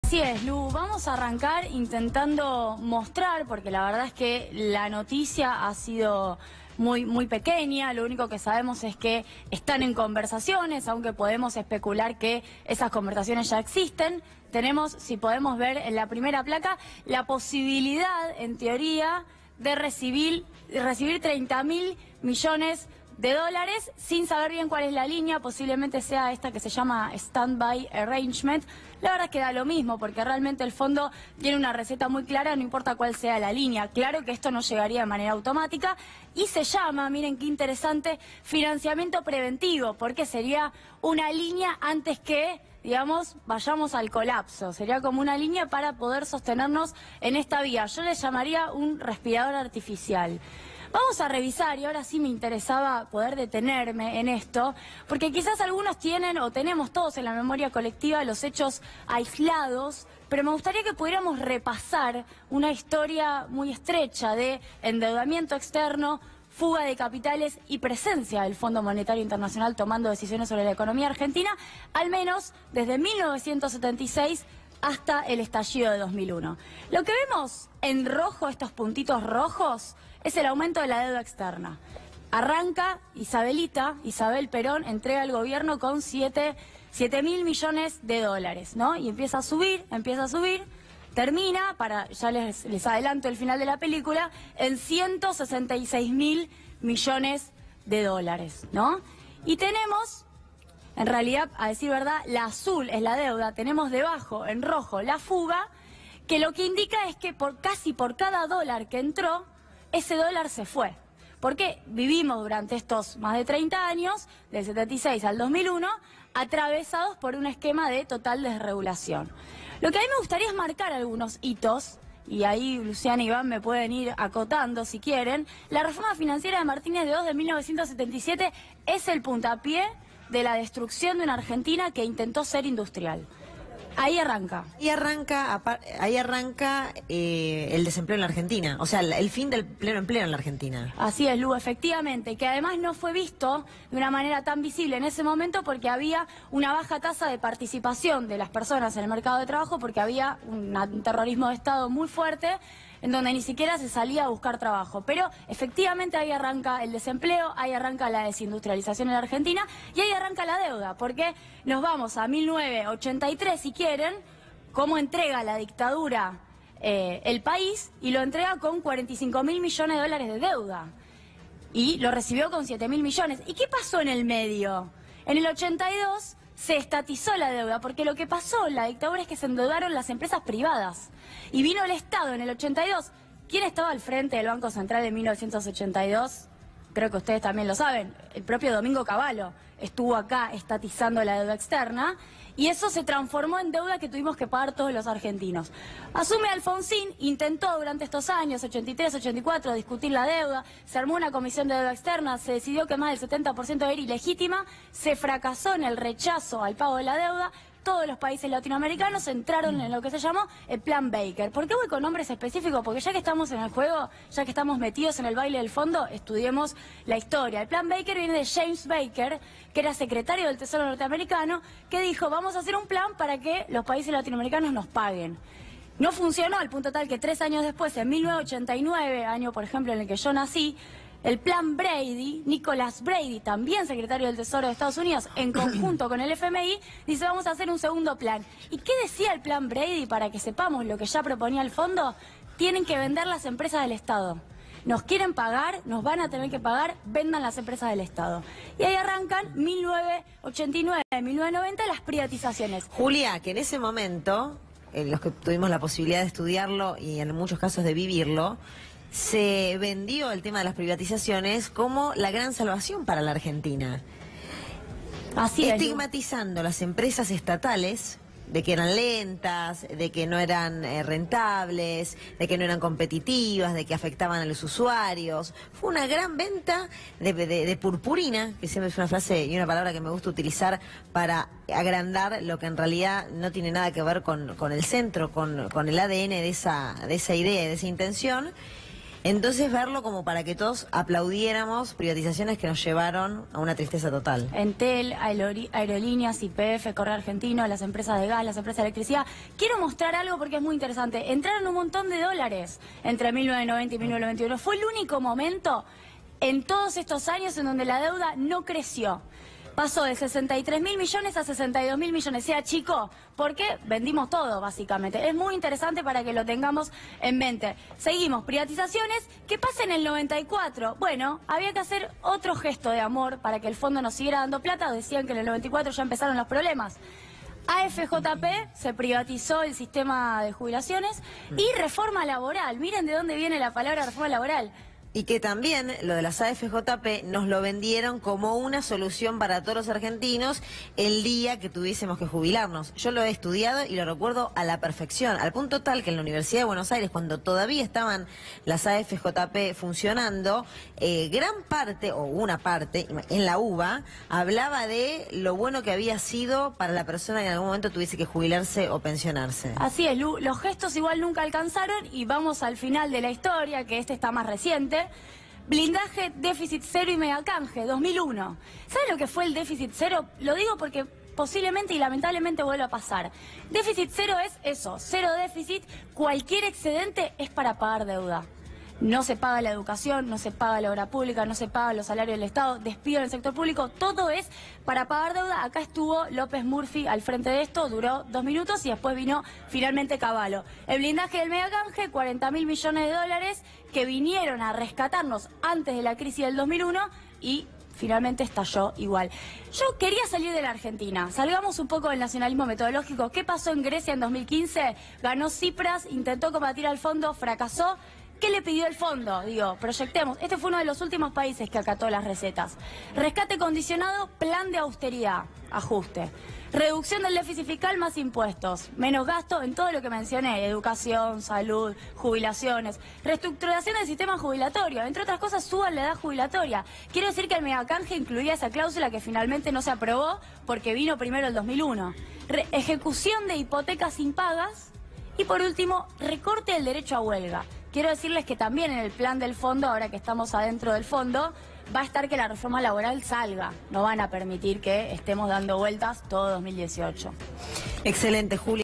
Así es, Lu. Vamos a arrancar intentando mostrar, porque la verdad es que la noticia ha sido muy pequeña. Lo único que sabemos es que están en conversaciones, aunque podemos especular que esas conversaciones ya existen. Tenemos, si podemos ver en la primera placa, la posibilidad, en teoría, de recibir 30.000 millones de dólares, sin saber bien cuál es la línea. Posiblemente sea esta que se llama Standby Arrangement. La verdad es que da lo mismo, porque realmente el fondo tiene una receta muy clara, no importa cuál sea la línea. Claro que esto no llegaría de manera automática y se llama, miren qué interesante, financiamiento preventivo, porque sería una línea antes que, digamos, vayamos al colapso. Sería como una línea para poder sostenernos en esta vía. Yo le llamaría un respirador artificial. Vamos a revisar, y ahora sí me interesaba poder detenerme en esto, porque quizás algunos tienen, o tenemos todos en la memoria colectiva, los hechos aislados, pero me gustaría que pudiéramos repasar una historia muy estrecha de endeudamiento externo, fuga de capitales y presencia del Fondo Monetario Internacional tomando decisiones sobre la economía argentina, al menos desde 1976 hasta el estallido de 2001. Lo que vemos en rojo, estos puntitos rojos, es el aumento de la deuda externa. Arranca Isabel Perón entrega al gobierno con 7.000 millones de dólares, ¿no? Y empieza a subir, termina, ya les adelanto el final de la película, en 166.000 millones de dólares, ¿no? Y tenemos, en realidad, a decir verdad, la azul es la deuda, tenemos debajo, en rojo, la fuga, que lo que indica es que casi por cada dólar que entró, ese dólar se fue. Porque vivimos durante estos más de 30 años, del 76 al 2001, atravesados por un esquema de total desregulación. Lo que a mí me gustaría es marcar algunos hitos, y ahí Luciana y Iván me pueden ir acotando si quieren. La reforma financiera de Martínez de Oz de 1977 es el puntapié de la destrucción de una Argentina que intentó ser industrial. Ahí arranca. Ahí arranca el desempleo en la Argentina, o sea, el fin del pleno empleo en la Argentina. Así es, Lu, efectivamente, que además no fue visto de una manera tan visible en ese momento porque había una baja tasa de participación de las personas en el mercado de trabajo, porque había un terrorismo de Estado muy fuerte, en donde ni siquiera se salía a buscar trabajo. Pero efectivamente ahí arranca el desempleo, ahí arranca la desindustrialización en la Argentina y ahí arranca la deuda, porque nos vamos a 1983, si quieren, cómo entrega la dictadura el país, y lo entrega con 45.000 millones de dólares de deuda. Y lo recibió con 7.000 millones. ¿Y qué pasó en el medio? En el 82... se estatizó la deuda, porque lo que pasó en la dictadura es que se endeudaron las empresas privadas. Y vino el Estado en el 82. ¿Quién estaba al frente del Banco Central en 1982? Creo que ustedes también lo saben. El propio Domingo Cavallo estuvo acá estatizando la deuda externa, y eso se transformó en deuda que tuvimos que pagar todos los argentinos. Asume Alfonsín, intentó durante estos años, 83, 84, discutir la deuda, se armó una comisión de deuda externa, se decidió que más del 70% era ilegítima, se fracasó en el rechazo al pago de la deuda. Todos los países latinoamericanos entraron en lo que se llamó el Plan Baker. ¿Por qué voy con nombres específicos? Porque ya que estamos en el juego, ya que estamos metidos en el baile del fondo, estudiemos la historia. El Plan Baker viene de James Baker, que era secretario del Tesoro norteamericano, que dijo, vamos a hacer un plan para que los países latinoamericanos nos paguen. No funcionó, al punto tal que 3 años después, en 1989, año por ejemplo en el que yo nací, el Plan Brady, Nicholas Brady, también secretario del Tesoro de Estados Unidos, en conjunto con el FMI, dice, vamos a hacer un segundo plan. ¿Y qué decía el Plan Brady, para que sepamos lo que ya proponía el fondo? Tienen que vender las empresas del Estado. Nos quieren pagar, nos van a tener que pagar, vendan las empresas del Estado. Y ahí arrancan 1989, 1990 las privatizaciones. Julia, que en ese momento, los que tuvimos la posibilidad de estudiarlo y en muchos casos de vivirlo, se vendió el tema de las privatizaciones como la gran salvación para la Argentina. Así es, estigmatizando las empresas estatales de que eran lentas, de que no eran rentables, de que no eran competitivas, de que afectaban a los usuarios. Fue una gran venta de purpurina, que siempre es una frase y una palabra que me gusta utilizar para agrandar lo que en realidad no tiene nada que ver con el centro, con el ADN de esa idea, de esa intención. Entonces verlo como para que todos aplaudiéramos privatizaciones que nos llevaron a una tristeza total. Entel, Aerolíneas, YPF, Correo Argentino, las empresas de gas, las empresas de electricidad. Quiero mostrar algo porque es muy interesante. Entraron un montón de dólares entre 1990 y 1991. Fue el único momento en todos estos años en donde la deuda no creció. Pasó de 63.000 millones a 62.000 millones. Sea chico, porque vendimos todo, básicamente. Es muy interesante para que lo tengamos en mente. Seguimos, privatizaciones. ¿Qué pasa en el 94? Bueno, había que hacer otro gesto de amor para que el fondo nos siguiera dando plata. Decían que en el 94 ya empezaron los problemas. AFJP, se privatizó el sistema de jubilaciones. Y reforma laboral. Miren de dónde viene la palabra reforma laboral. Y que también lo de las AFJP nos lo vendieron como una solución para todos los argentinos el día que tuviésemos que jubilarnos. Yo lo he estudiado y lo recuerdo a la perfección, al punto tal que en la Universidad de Buenos Aires, cuando todavía estaban las AFJP funcionando, gran parte, o una parte, en la UBA, hablaba de lo bueno que había sido para la persona que en algún momento tuviese que jubilarse o pensionarse. Así es, Lu, los gestos igual nunca alcanzaron y vamos al final de la historia, que este está más reciente. Blindaje, déficit cero y megacanje, 2001. ¿Saben lo que fue el déficit cero? Lo digo porque posiblemente y lamentablemente vuelva a pasar. Déficit cero es eso, cero déficit, cualquier excedente es para pagar deuda. No se paga la educación, no se paga la obra pública, no se paga los salarios del Estado, despido en el sector público, todo es para pagar deuda. Acá estuvo López Murphy al frente de esto, duró 2 minutos y después vino finalmente Cavallo. El blindaje del megacanje, 40.000 millones de dólares que vinieron a rescatarnos antes de la crisis del 2001 y finalmente estalló igual. Yo quería salir de la Argentina, salgamos un poco del nacionalismo metodológico. ¿Qué pasó en Grecia en 2015? Ganó Tsipras, intentó combatir al fondo, fracasó. ¿Qué le pidió el fondo? Digo, proyectemos. Este fue uno de los últimos países que acató las recetas. Rescate condicionado, plan de austeridad, ajuste. Reducción del déficit fiscal más impuestos. Menos gasto en todo lo que mencioné. Educación, salud, jubilaciones. Reestructuración del sistema jubilatorio. Entre otras cosas, suban la edad jubilatoria. Quiero decir que el megacanje incluía esa cláusula que finalmente no se aprobó porque vino primero el 2001. Ejecución de hipotecas impagas. Y por último, recorte del derecho a huelga. Quiero decirles que también en el plan del fondo, ahora que estamos adentro del fondo, va a estar que la reforma laboral salga. No van a permitir que estemos dando vueltas todo 2018. Excelente, Juli.